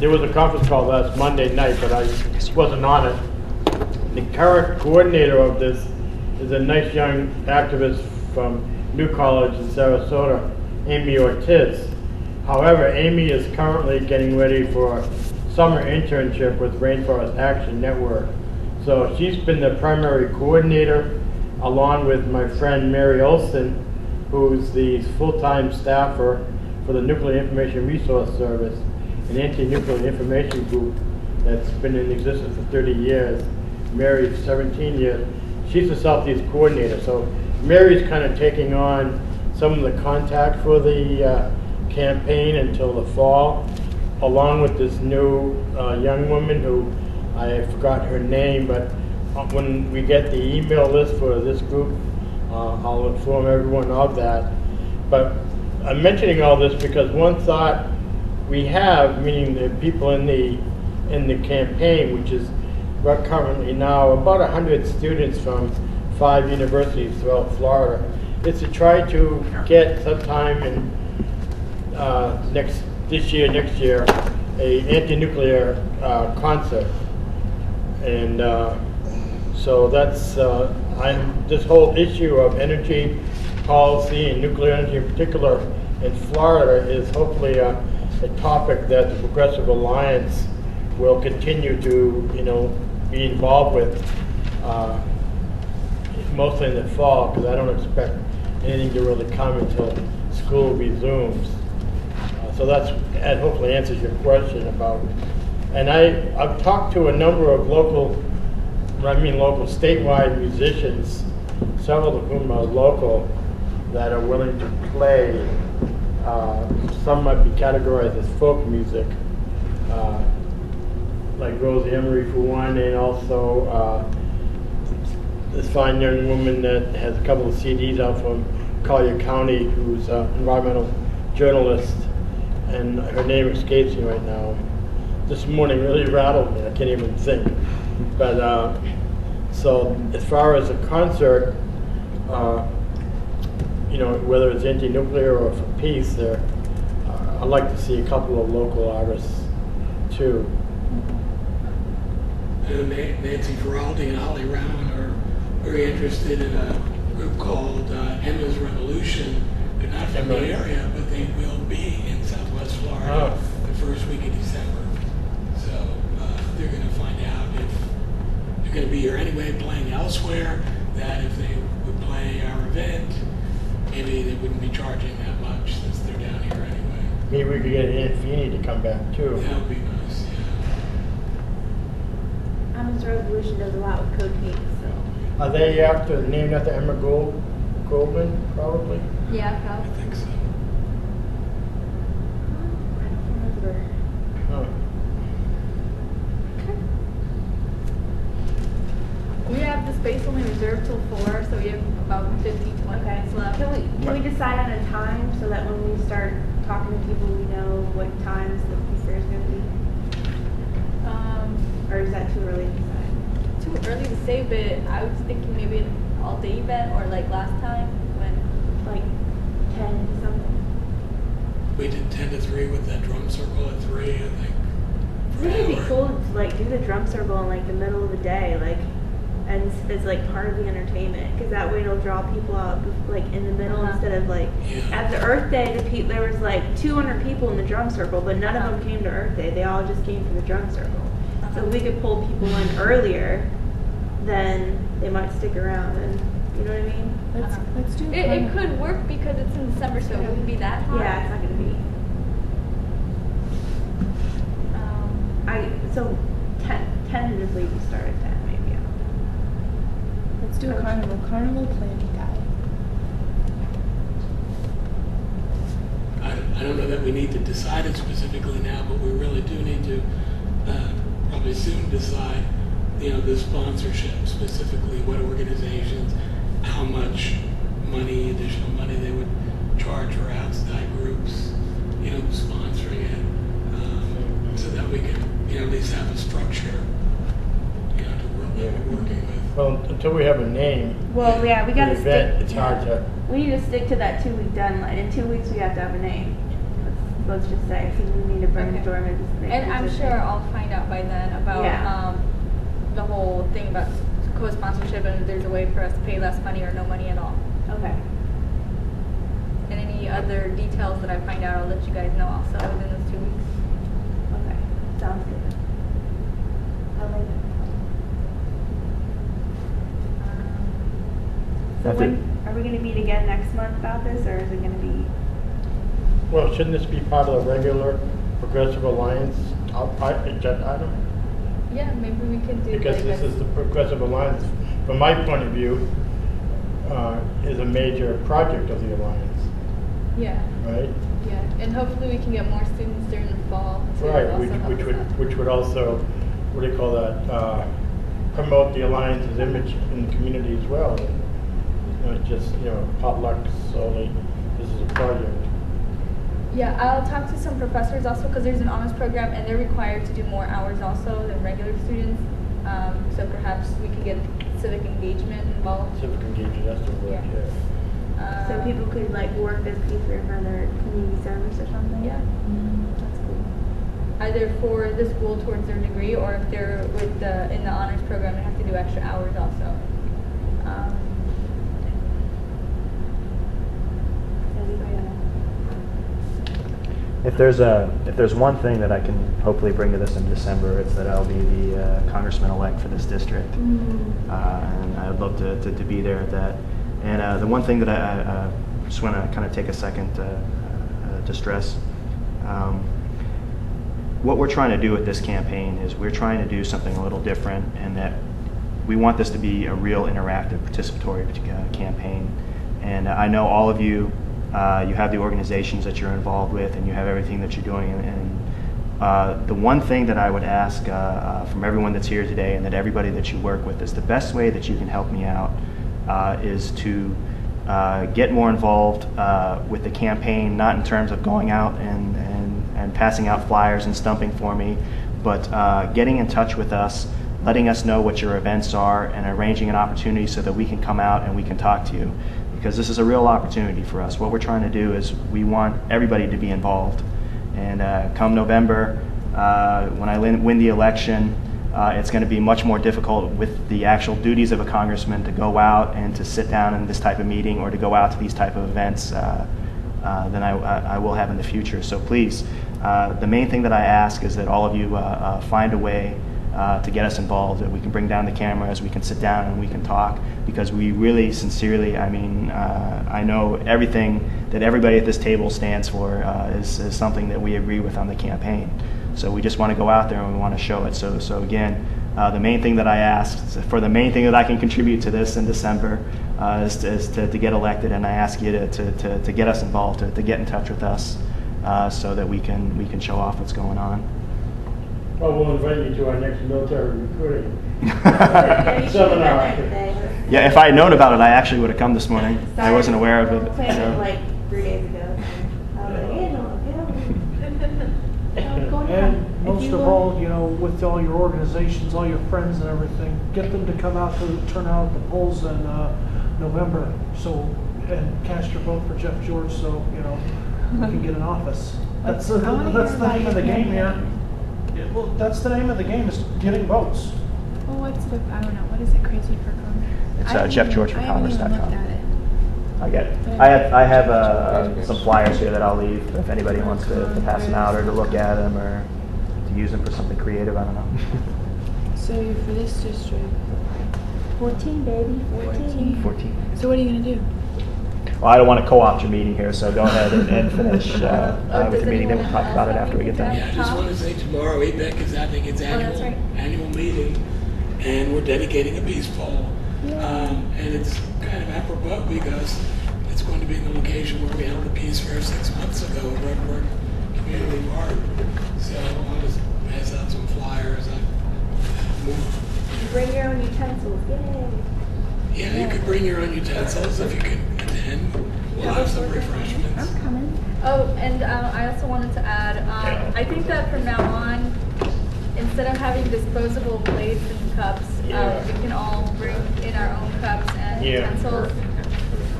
there was a conference call last Monday night, but I wasn't on it. The current coordinator of this is a nice young activist from New College in Sarasota, Amy Ortiz. However, Amy is currently getting ready for a summer internship with Rainforest Action Network. So she's been the primary coordinator, along with my friend Mary Olson, who's the full-time staffer for the Nuclear Information Resource Service, an anti-nuclear information group that's been in existence for 30 years. Mary's 17 years. She's the Southeast coordinator. So Mary's kind of taking on some of the contact for the campaign until the fall, along with this new young woman who I forgot her name, but when we get the email list for this group, I'll inform everyone of that. But I'm mentioning all this because one thought we have, meaning the people in the campaign, which is currently now about 100 students from 5 universities throughout Florida, is to try to get sometime in next year, a anti-nuclear concert. And so that's, this whole issue of energy policy and nuclear energy in particular in Florida is hopefully a topic that the Progressive Alliance will continue to, be involved with, mostly in the fall, because I don't expect anything to really come until school resumes. So that hopefully answers your question about. And I've talked to a number of local, statewide musicians, several of whom are local, that are willing to play. Some might be categorized as folk music, like Rosie Emery for one, and also this fine young woman that has a couple of CDs out from Collier County, who's an environmental journalist, and her name escapes me right now. This morning really rattled me. I can't even think. But so as far as a concert, whether it's anti-nuclear or for peace, I'd like to see a couple of local artists too. Nancy Giraldi and Holly Rowan are very interested in a group called Emma's Revolution. They're not from the area, but they will be in Southwest Florida the first week of December. So they're going to find out if they're going to be here anyway, playing elsewhere, that if they would play our event, maybe they wouldn't be charging that much since they're down here anyway. Maybe we could get Aunt Feeney to come back too. That would be nice, yeah. Emma's Revolution does a lot with cocaine, so. Are they named after Emma Goldman, probably? Yeah, I probably. think so. I don't remember. Oh. We have the space only reserved till 4, so we have about 15, 20 minutes left. Can we decide on a time so that when we start talking to people, we know what times the piece fair is going to be? Or is that too early to decide? Too early to say, but I was thinking maybe an all-day event, or like last time when Like 10 to something? We did 10 to 3 with that drum circle at 3, I think. I think it'd be cool to do the drum circle in the middle of the day, and it's part of the entertainment, because that way it'll draw people out in the middle instead of at the Earth Day. There was 200 people in the drum circle, but none of them came to Earth Day. They all just came for the drum circle. So if we could pull people in earlier, then they might stick around, and you know what I mean? let's do it. It could work because it's in December, so it wouldn't be that hot. Yeah, it's not going to be. So tentatively we start at 10, maybe. Let's do a carnival planning guide. I don't know that we need to decide it specifically now, but we really do need to probably soon decide, the sponsorship, specifically what organizations, how much additional money they would charge for outside groups, sponsoring it, so that we can, at least have a structure, to working with. Well, until we have a name. Well, yeah, we got to stick. It's hard to. We need to stick to that 2-week deadline. In 2 weeks, we have to have a name. let's just say, so we need to brainstorm and just make a And I'm decision. sure I'll find out by then about Yeah. the whole thing about co-sponsorship and if there's a way for us to pay less money or no money at all. Okay. And any other details that I find out, I'll let you guys know also within those 2 weeks. Okay. Sounds good. I like it. So That's when, it. are we gonna meet again next month about this, or is it gonna be? Well, shouldn't this be part of the regular Progressive Alliance agenda item? Yeah, maybe we can do Because like this a- is the Progressive Alliance, from my point of view, is a major project of the Alliance, Yeah, right? yeah, and hopefully we can get more students during the fall to Right, also help us out. which would also, what do you call that, promote the Alliance's image in the community as well. Not just, potlucks solely, this is a project. Yeah, I'll talk to some professors also because there's an honors program and they're required to do more hours also than regular students. So perhaps we can get civic engagement involved. Civic engagement, that's the word, Yeah. yeah. So people could like work this piece for their community service or something? Yeah. That's cool. Either for the school towards their degree or if they're in the honors program and have to do extra hours also. If there's one thing that I can hopefully bring to this in December, it's that I'll be the congressman-elect for this district, and I'd love to be there at that. And the one thing that I just want to kind of take a second to stress, what we're trying to do with this campaign is we're trying to do something a little different, and that we want this to be a real interactive, participatory campaign. And I know all of you. You have the organizations that you're involved with, and you have everything that you're doing. And the one thing that I would ask from everyone that's here today, and that everybody that you work with, is the best way that you can help me out is to get more involved with the campaign, not in terms of going out and passing out flyers and stumping for me, but getting in touch with us, letting us know what your events are, and arranging an opportunity so that we can come out and we can talk to you. Because this is a real opportunity for us. What we're trying to do is we want everybody to be involved. And come November, when I win the election, it's going to be much more difficult with the actual duties of a congressman to go out and to sit down in this type of meeting or to go out to these type of events than I will have in the future. So please, the main thing that I ask is that all of you find a way to get us involved, that we can bring down the cameras, we can sit down and we can talk, because we really sincerely, I know everything that everybody at this table stands for is something that we agree with on the campaign. So we just want to go out there and we want to show it. So again, the main thing that I ask, for the main thing that I can contribute to this in December is to get elected, and I ask you to get us involved, to get in touch with us so that we can show off what's going on. Well, we'll invite you to our next military recruiting Yeah, you should seminar. have done that Yeah, if I had known about it, I actually would have come this morning. today. I wasn't aware of it. Planned so. it like 3 days ago. I was like, yeah, no, go ahead. And most of all, with all your organizations, all your friends and everything, get them to come out to turn out at the polls in November. And cast your vote for Jeff George, so we can get an office. That's the name of the game here. Yeah, well, that's the name of the game, is getting votes. Well, what's the, I don't know, what is it, Crazy for Congress? It's jeffgeorgeforcongress.com. I haven't even looked at it. I get it. I have some flyers here that I'll leave if anybody wants to pass them out or to look at them or to use them for something creative. I don't know. So you're for this district, 14, baby, 14. 14. so what are you gonna do? Well, I don't want to co-opt your meeting here, so go ahead and finish with the meeting. Then we'll talk about it after we get done. Yeah, I just want to say tomorrow, APEC is having its that's right. annual meeting, and we're dedicating a peace pole. And it's kind of apropos because it's going to be in the location where we held a peace fair 6 months ago at Redwood Community Park. So I'll just pass out some flyers. You bring your own utensils, yay. Yeah, you could bring your own utensils if you can attend. We'll have some refreshments. I'm coming. Oh, and I also wanted to add, I think that from now on, instead of having disposable plates and cups, we can all bring in our own cups and utensils.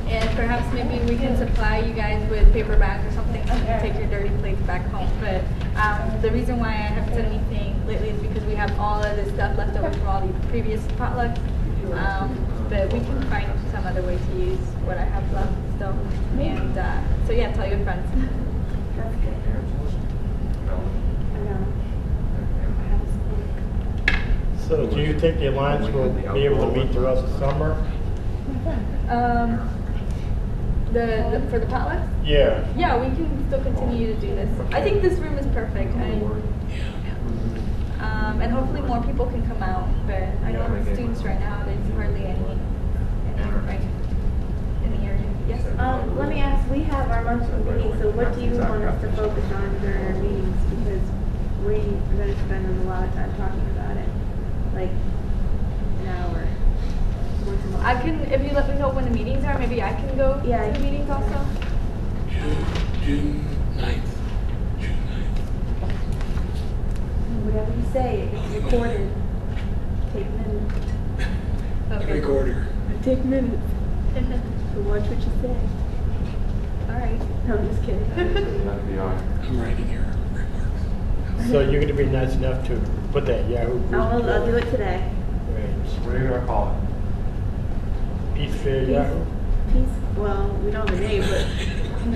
And perhaps maybe we can supply you guys with paper bags or something take your dirty plates back home. But the reason why I haven't said anything lately is because we have all of this stuff left over from all the previous potlucks. But we can find some other way to use what I have left still. And so yeah, tell your friends. That's good. I know. So do you think the Alliance will be able to meet throughout the summer? For the potlucks? Yeah. Yeah, we can still continue to do this. I think this room is perfect. And hopefully more people can come out. But I know the students right now, there's hardly any right in the area. Yes? Let me ask, we have our monthly meeting, so what do you want us to focus on during our meetings? Because we're going to spend a lot of time talking about it. Like an hour. Once a month. I can, if you let me know when the meetings are, maybe I can go to the meetings also. June 9th. June 9th. Whatever you say, it's recorded. Take minutes. Okay. Recorder. Take minutes. So watch what you say. All right. No, I'm just kidding. I'm writing your remarks. So you're going to be nice enough to put that Yahoo group I'll do it today. What are you gonna call it? Peace Fair Yahoo? Peace. Well, we don't have a name, but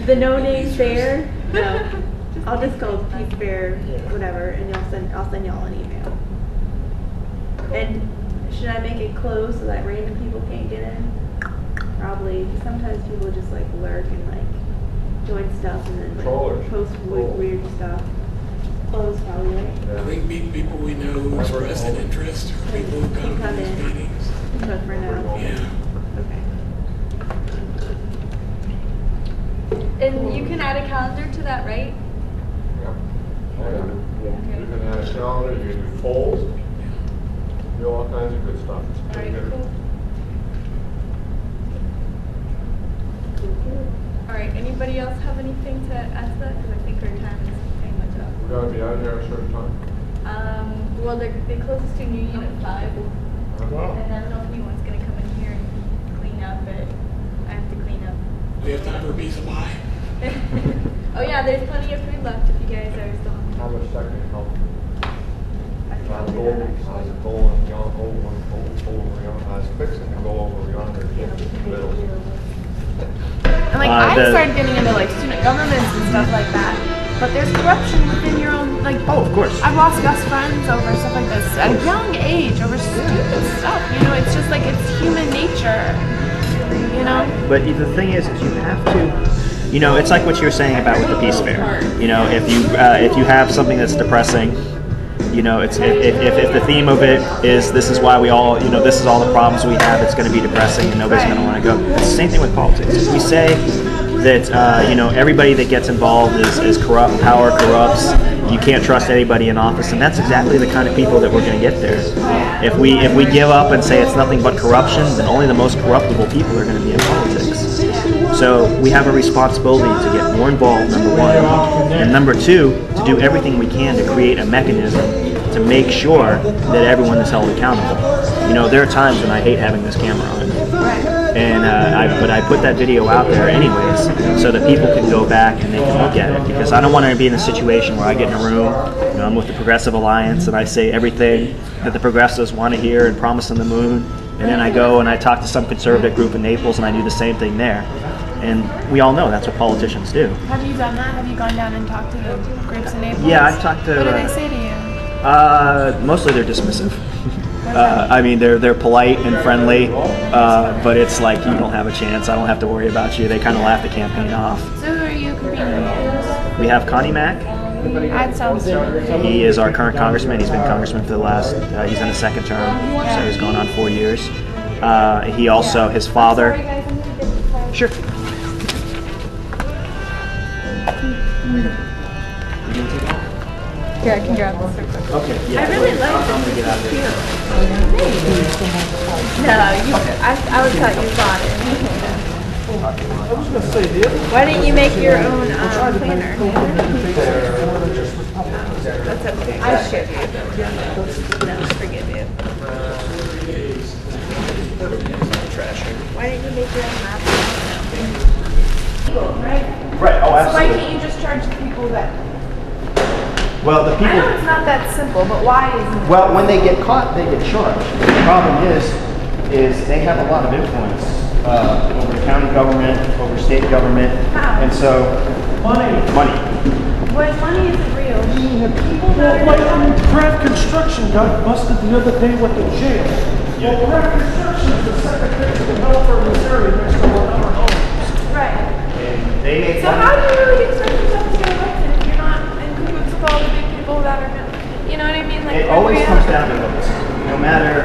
the no name fair. No, I'll just call it Peace Fair, whatever, and I'll send y'all an email. And should I make it closed so that random people can't get in? Probably. Sometimes people just like lurk and like join stuff and then like post weird stuff. Closed probably, right? I think meet people we know who express an interest, or people who come to these meetings. But for now. Yeah. Okay. And you can add a calendar to that, right? You can add a calendar, you can do polls, do all kinds of good stuff. All right, cool. All right, anybody else have anything to add to that? Because I think our time is pretty much up. We gotta be out here at a certain time. Well, they close the student union at 5. Wow. And I don't know if anyone's going to come in here and clean up, but I have to clean up. We have time for a piece of pie. Oh yeah, there's plenty of food left if you guys are still hungry. How much second help? I can How's do gold, that actually. how's it going, young, old one, over yonder, how's fixing to go over yonder, get in the middle. And like I started getting into like student governments and stuff like that. But there's corruption within your own, like, Oh, of course. I've lost best friends over stuff like this at a young age, over stupid stuff. You know, it's just like, it's human nature, you know? But the thing is you have to, you know, it's like what you were saying about with the Peace Fair. You know, if you have something that's depressing, you know, it's if the theme of it is this is why we all, you know, this is all the problems we have, it's going to be depressing and nobody's going to want to go. It's the same thing with politics. If we say that, you know, everybody that gets involved is corrupt, power corrupts, you can't trust anybody in office, and that's exactly the kind of people that we're going to get there. If we give up and say it's nothing but corruption, then only the most corruptible people are going to be in politics. So we have a responsibility to get more involved, number one, and number two, to do everything we can to create a mechanism to make sure that everyone is held accountable. You know, there are times when I hate having this camera on, and but I put that video out there anyways, so that people can go back and they can look at it, because I don't want to be in a situation where I get in a room, you know, I'm with the Progressive Alliance, and I say everything that the progressives want to hear and promise on the moon, and then I go and I talk to some conservative group in Naples and I do the same thing there. And we all know that's what politicians do. Have you done that? Have you gone down and talked to the groups in Naples? Yeah, I've talked to... What do they say to you? Mostly they're dismissive. I mean, they're polite and friendly, but it's like, you don't have a chance, I don't have to worry about you. They kind of laugh the campaign off. So who are you competing against? We have Connie Mack. That sounds familiar. He is our current congressman. He's been congressman for the last, he's in his second term, so he's going on 4 years. He also, his father... Sure. Here, I can grab this real quick. Okay, yeah. I really like I'm gonna get out of there. No, I would thought you bought it. I was gonna say, the other Why didn't you make your own planner? That's okay. I should have. No, forgive you. Why didn't you make your own map? Right, oh, Why absolutely. can't you just charge the people that? Well, the I people. know it's not that simple, but why isn't it? Well, when they get caught, they get charged. The problem is they have a lot of influence over the county government, over state government, How? and so Money. What money isn't real? The people that like Pratt Construction got busted the other day with the jail. Well, Pratt Construction is the secretary of developer in this area next to one of our homes. Right. and they make So money. how do you really expect yourself to get elected if you're not in cahoots with all the big people that are gonna, you know what I mean? Like It always comes down to votes. No matter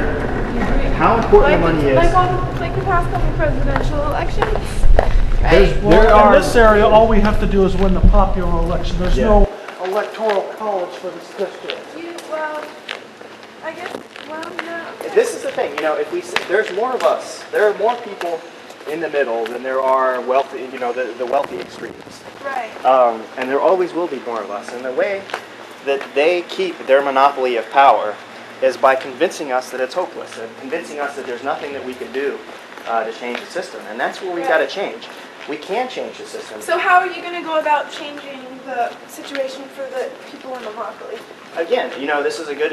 how important the money is. Like the past couple presidential elections. There's- Right? Well, There are- in this area, all we have to do is win the popular election. There's Yeah. no electoral college for this district. Well, I guess, well, no. This is the thing, if there's more of us, there are more people in the middle than there are wealthy, the wealthy extremes. Right. And there always will be more of us. And the way that they keep their monopoly of power is by convincing us that it's hopeless and convincing us that there's nothing that we can do to change the system. And that's what we've got to change. We can change the system. So how are you going to go about changing the situation for the people in the broccoli? Again, this is a good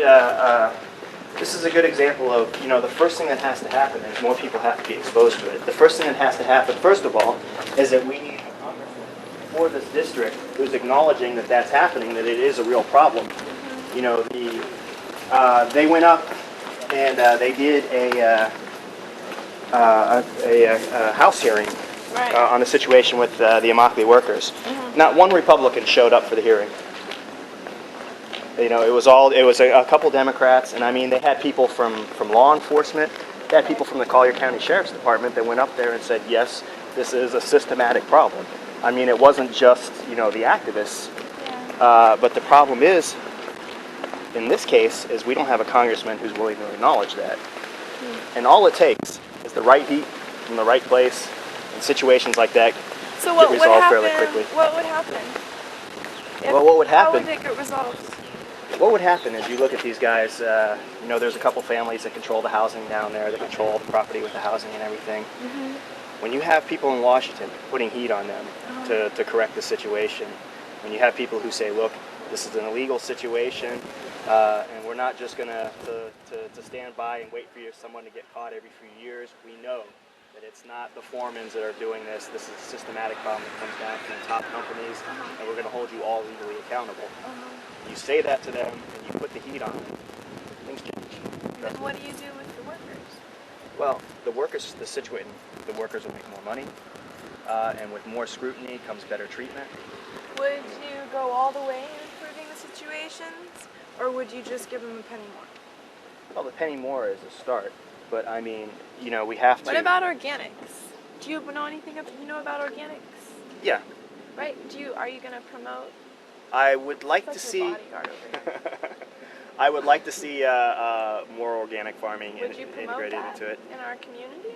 example of, the first thing that has to happen is more people have to be exposed to it. The first thing that has to happen, first of all, is that we need a congressman for this district who's acknowledging that that's happening, that it is a real problem. They went up and they did a House hearing Right. on the situation with the Immokalee workers. Not one Republican showed up for the hearing. It was a couple Democrats, and I mean, they had people from law enforcement, they had people from the Collier County Sheriff's Department that went up there and said, yes, this is a systematic problem. I mean, it wasn't just, the activists, but the problem is, in this case, is we don't have a congressman who's willing to acknowledge that. And all it takes is the right heat from the right place, and situations like that So what get would resolved happen? fairly quickly. What would happen? Well, what would happen? How would it get resolved? What would happen is you look at these guys, there's a couple families that control the housing down there, that control the property with the housing and everything. When you have people in Washington putting heat on them to correct the situation, when you have people who say, look, this is an illegal situation, and we're not just going to stand by and wait for someone to get caught every few years, we know that it's not the foremans that are doing this. This is a systematic problem that comes down from the top companies, and we're going to hold you all legally accountable. You say that to them, and you put the heat on them, things change. Then what do you do with the workers? Well, the workers will make more money, and with more scrutiny comes better treatment. Would you go all the way in improving the situations, or would you just give them a penny more? Well, the penny more is a start, but I mean, we have to. What about organics? Do you know anything about organics? Yeah, Right? Are you going to promote? I would like to Such a see. bodyguard over here. I would like to see more organic farming Would you promote integrated that into it. in our community?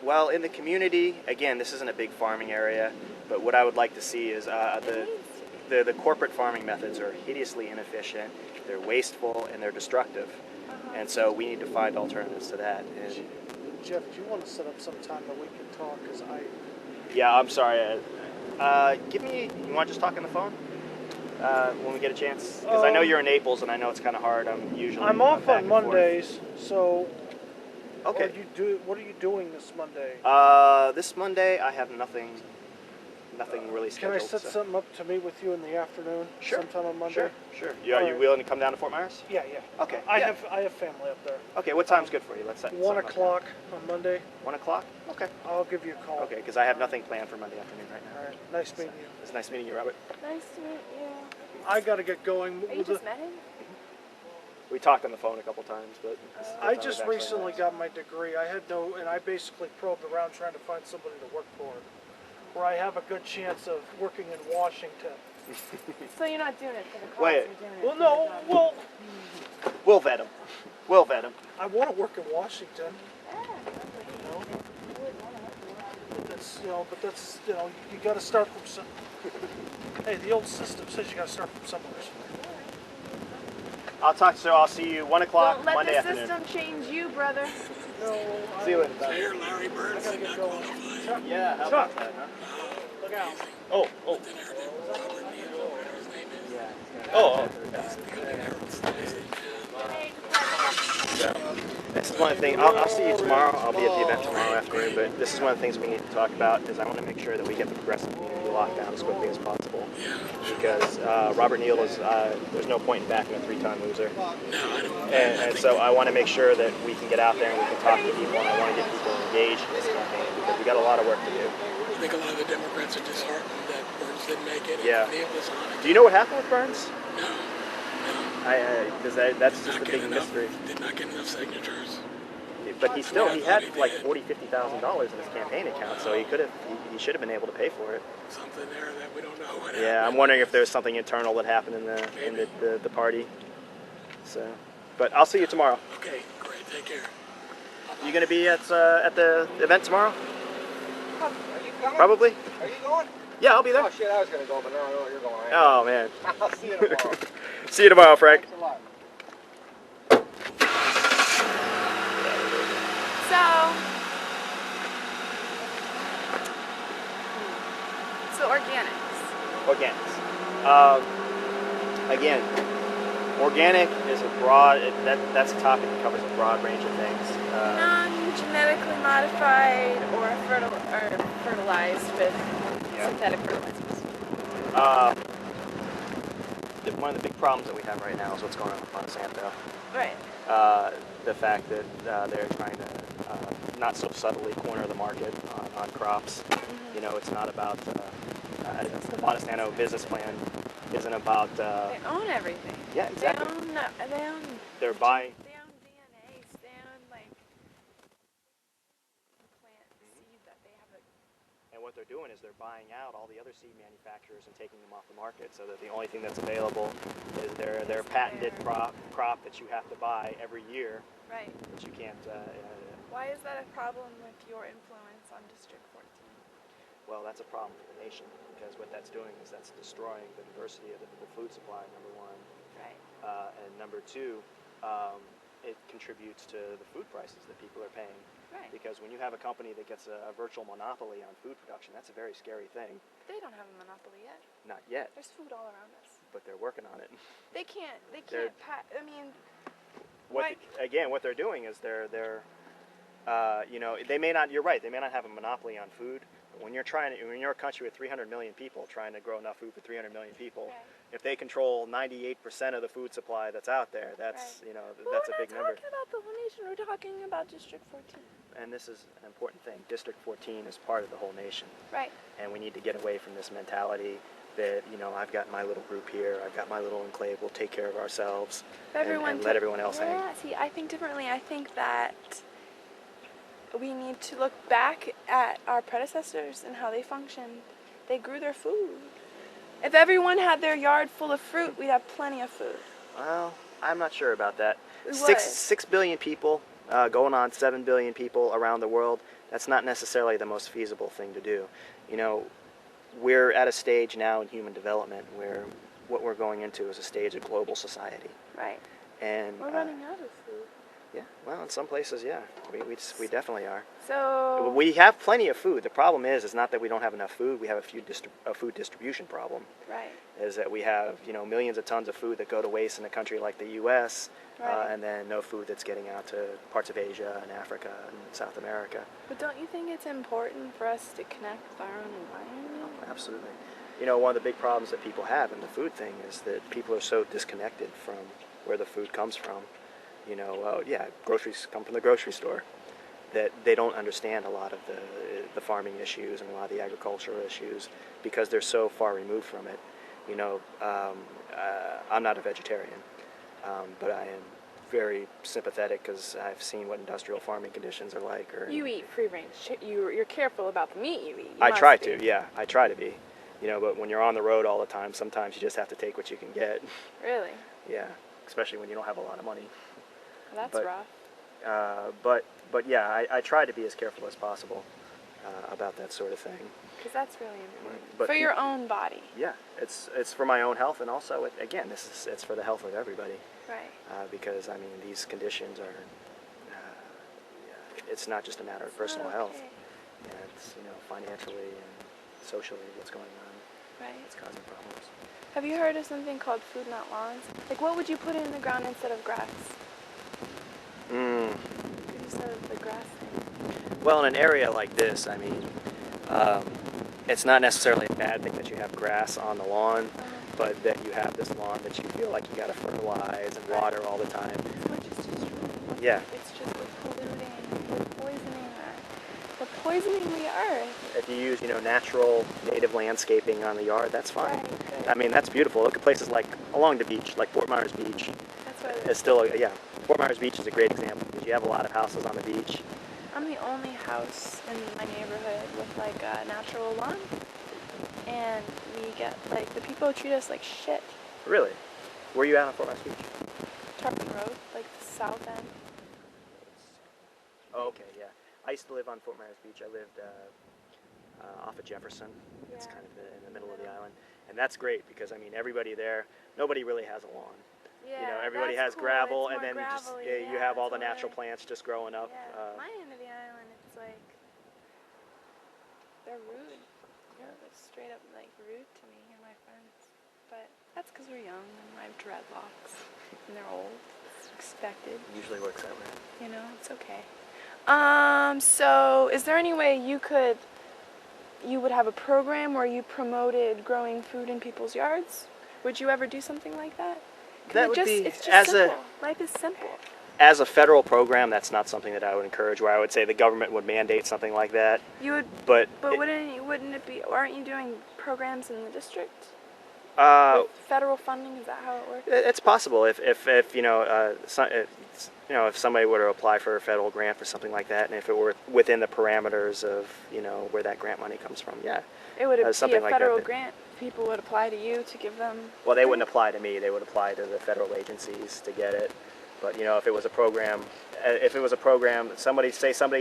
Well, in the community, again, this isn't a big farming area, but what I would like to see is the corporate farming methods are hideously inefficient, they're wasteful, and they're destructive. And so we need to find alternatives to that. And Jeff, do you want to set up some time that we can talk? Because yeah, I'm sorry. You want to just talk on the phone when we get a chance? Because I know you're in Naples, and I know it's kind of hard. I'm off back on and forth. Mondays, so Okay. what are you doing this Monday? This Monday, I have nothing really Can I scheduled. set so- something up to meet with you in the afternoon? Sure. Sometime on Monday? Sure. Are All you right. willing to come down to Fort Myers? Yeah. Okay. I yeah. have family up there. Okay, what time's good for you? Let's set 1 something up o'clock on Monday. now. 1 o'clock? Okay. I'll give you a call. Okay, because I have nothing planned for Monday afternoon right now. All right. Nice meeting you. It's nice meeting you, Robert. Nice to meet you. I got to get going. Oh, you just met him? We talked on the phone a couple times, but I just recently got my degree. And I basically probed around trying to find somebody to work for, where I have a good chance of working in Washington. So you're not doing it for the cause, Wait. you're doing it Well, for no, the job. well, we'll vet him. We'll vet him. I want to work in Washington. But that's, you got to start from some. Hey, the old system says you got to start from somewhere. I'll see you 1 o'clock Don't let Monday the afternoon. system change you, brother. See you later. Here, Larry Bird's gotta get not going. qualified. Yeah, how Chuck. about that, huh? Look out. Oh. Then I heard that Robert needed Oh. So, This is one of the things, I'll see you tomorrow. I'll be at the event tomorrow afternoon, but this is one of the things we need to talk about is I want to make sure that we get the progressive community locked down as quickly as possible. Because Robert Neal is, there's no point in backing a 3-time loser. And so I want to make sure that we can get out there and we can talk to people, and I want to get people engaged in this campaign because we got a lot of work to do. I think a lot of the Democrats are disheartened that Burns didn't make it. Yeah. Neal was on it. Do you know what happened with Burns? No. Because that's just a big mystery. Did not get enough signatures. But he had like $40,000-$50,000 in his campaign account, so he should have been able to pay for it. Something there that we don't know what happened. Yeah, I'm wondering if there's something internal that happened in the party. So, but I'll see you tomorrow. Okay, great. Take care. You gonna be at the event tomorrow? Are you coming? Probably. Are you going? Yeah, I'll be there. Oh shit, I was gonna go, but now I know where you're going. Oh man. I'll see you tomorrow. See you tomorrow, Frank. Thanks a lot. So organics. Organics. Again, organic is a broad. That's a topic that covers a broad range of things. Non-genetically modified or fertilized with synthetic fertilizers. One of the big problems that we have right now is what's going on with Monsanto. Right. The fact that they're trying to not so subtly corner the market on crops. Mm-hmm. You know, it's not about the Monsanto business plan isn't about. They own everything. Yeah, exactly. They own. They're buying. They own DNA. They own like plant seed that they have. And what they're doing is they're buying out all the other seed manufacturers and taking them off the market, so that the only thing that's available is their patented crop that you have to buy every year. Right. That you can't. Why is that a problem with your influence on District 14? Well, that's a problem for the nation because what that's doing is that's destroying the diversity of the food supply. Number one. Right. And number two, it contributes to the food prices that people are paying. Right. Because when you have a company that gets a virtual monopoly on food production, that's a very scary thing. They don't have a monopoly yet. Not yet. There's food all around us. But they're working on it. They can't. I mean. What they're doing is they're they may not. You're right. They may not have a monopoly on food. But when you're a country with 300 million people trying to grow enough food for 300 million people, right. If they control 98% of the food supply that's out there, that's right. That's a big number. We're not talking about the whole nation. We're talking about District 14. And this is an important thing. District 14 is part of the whole nation. Right. And we need to get away from this mentality that, I've got my little group here, I've got my little enclave, we'll take care of ourselves and let everyone else hang. Yeah, see, I think differently. I think that we need to look back at our predecessors and how they functioned. They grew their food. If everyone had their yard full of fruit, we'd have plenty of food. Well, I'm not sure about that. We would. 6 billion people, going on 7 billion people around the world, that's not necessarily the most feasible thing to do. We're at a stage now in human development where what we're going into is a stage of global society. Right. And we're running out of food. Yeah, well, in some places, yeah, we definitely are. So we have plenty of food. The problem is not that we don't have enough food. We have a food distribution problem. Right. Is that we have millions of tons of food that go to waste in a country like the U.S. Right. And then no food that's getting out to parts of Asia and Africa and South America. But don't you think it's important for us to connect with our own environment? Oh, absolutely. One of the big problems that people have in the food thing is that people are so disconnected from where the food comes from. Groceries come from the grocery store, that they don't understand a lot of the farming issues and a lot of the agricultural issues because they're so far removed from it. I'm not a vegetarian, but I am very sympathetic because I've seen what industrial farming conditions are like. You eat free range. You're careful about the meat you eat. I try to, yeah. I try to be. But when you're on the road all the time, sometimes you just have to take what you can get. Really? Yeah, especially when you don't have a lot of money. That's rough. But yeah, I try to be as careful as possible about that sort of thing. Because that's really important. But for your own body. Yeah, it's for my own health, and also, again, it's for the health of everybody. Right. Because, these conditions are, it's not just a matter of personal health. And it's, financially and socially what's going on. Right. It's causing problems. Have you heard of something called food not lawns? Like, what would you put in the ground instead of grass? Mm. You said the grass thing. Well, in an area like this, I mean, it's not necessarily a bad thing that you have grass on the lawn, but that you have this lawn that you feel like you got to fertilize and water all the time. Which is just Yeah. It's just polluting, we're poisoning we're poisoning the earth. If you use, natural native landscaping on the yard, that's fine. Right, good. I mean, that's beautiful. Look at places like along the beach, like Fort Myers Beach. That's what it It's is. still, Fort Myers Beach is a great example because you have a lot of houses on the beach. I'm the only house in my neighborhood with like a natural lawn, and we get like the people treat us like shit. Really? Where are you at on Fort Myers Beach? Tarpon Road, like the south end. Oh, okay, yeah. I used to live on Fort Myers Beach. I lived off of Jefferson. It's kind of in the middle of the island. And that's great because, I mean, everybody there, nobody really has a lawn. Yeah, Everybody has that's cool. gravel, It's and then more you just gravelly. you have all the totally. natural plants just growing up. Yeah, my end of the island, it's like they're rude. They're straight up like rude to me and my friends. But that's because we're young and I have dreadlocks and they're old. It's expected. Usually works that way. It's okay. So is there any way you would have a program where you promoted growing food in people's yards? Would you ever do something like that? That would be it's just as simple. Life is simple. As a federal program, that's not something that I would encourage. Where I would say the government would mandate something like that. You would, but wouldn't it be? Aren't you doing programs in the district? With federal funding, is that how it works? It's possible if if somebody were to apply for a federal grant for something like that, and if it were within the parameters of where that grant money comes from, yeah. It would be a something like that, federal grant. People would apply to you to give them. Well, they wouldn't apply to me. They would apply to the federal agencies to get it. But if it was a program, somebody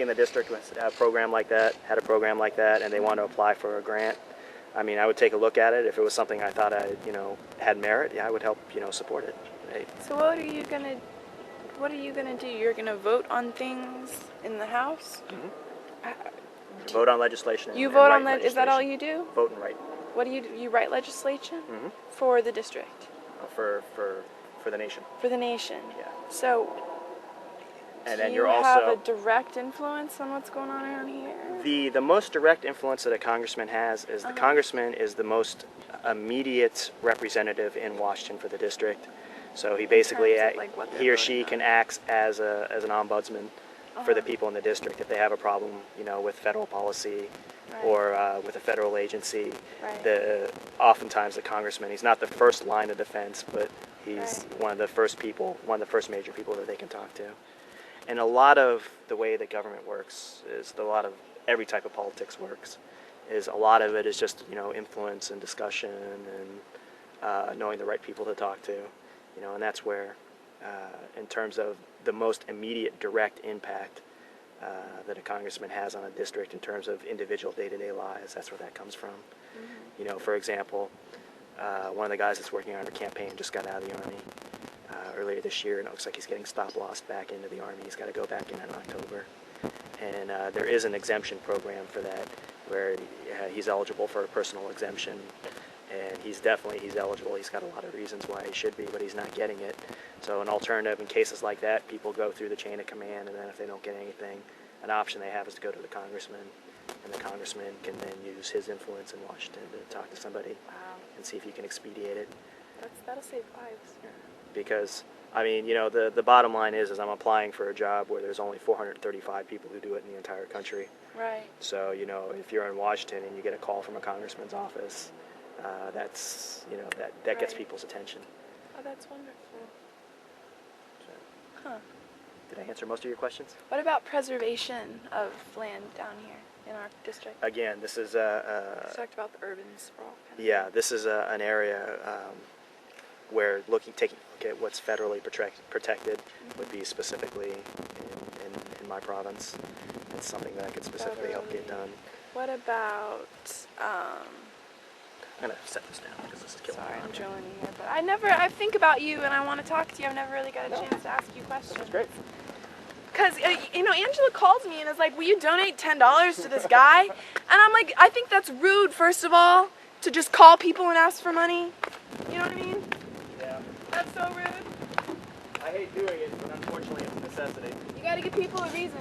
in the district had a program like that, and they want to apply for a grant. I mean, I would take a look at it. If it was something I thought had merit, yeah, I would help support it. So what are you gonna do? You're gonna vote on things in the House? Mm-hmm. Vote on legislation. You vote on that? Is that all you do? Vote and write. What do you write legislation Mm-hmm. for the district? For the nation. For the nation. Yeah. So. And do then you you're also have a direct influence on what's going on around here? The most direct influence that a congressman has is the congressman is the most immediate representative in Washington for the district. So he basically he or she can act as an ombudsman for the people in the district if they have a problem, with federal policy or with a federal agency. Right. Oftentimes the congressman, he's not the first line of defense, but he's one of the first major people that they can talk to. And a lot of the way that government works is every type of politics works. Is a lot of it is just influence and discussion and knowing the right people to talk to, and that's where, in terms of the most immediate direct impact that a congressman has on a district in terms of individual day-to-day lives, that's where that comes from. Mm-hmm. For example, one of the guys that's working on our campaign just got out of the Army earlier this year, and it looks like he's getting stop-lossed back into the Army. He's got to go back in October. And there is an exemption program for that where he's eligible for a personal exemption. And he's eligible. He's got a lot of reasons why he should be, but he's not getting it. So an alternative in cases like that, people go through the chain of command, and then if they don't get anything, an option they have is to go to the congressman. And the congressman can then use his influence in Washington to talk to somebody and see if he can expedite it. That'll save lives. Yeah. Because, I mean, the bottom line is I'm applying for a job where there's only 435 people who do it in the entire country. Right. So, if you're in Washington and you get a call from a congressman's office, that's, that gets people's attention. Oh, that's wonderful. So, did I answer most of your questions? What about preservation of land down here in our district? Again, this is You talked about the urban sprawl. Yeah, this is an area where taking a look at what's federally protected would be specifically in my province. It's something that I could specifically help get done. What about? I'm gonna set this down because this is killing me. Sorry, I'm drilling you here, but I think about you and I want to talk to you. I've never really got a chance to ask you questions. That's great. Because, Angela calls me and is like, will you donate $10 to this guy? And I'm like, I think that's rude, first of all, to just call people and ask for money. You know what I mean? Yeah. That's so rude. I hate doing it, but unfortunately it's a necessity. You gotta give people a reason.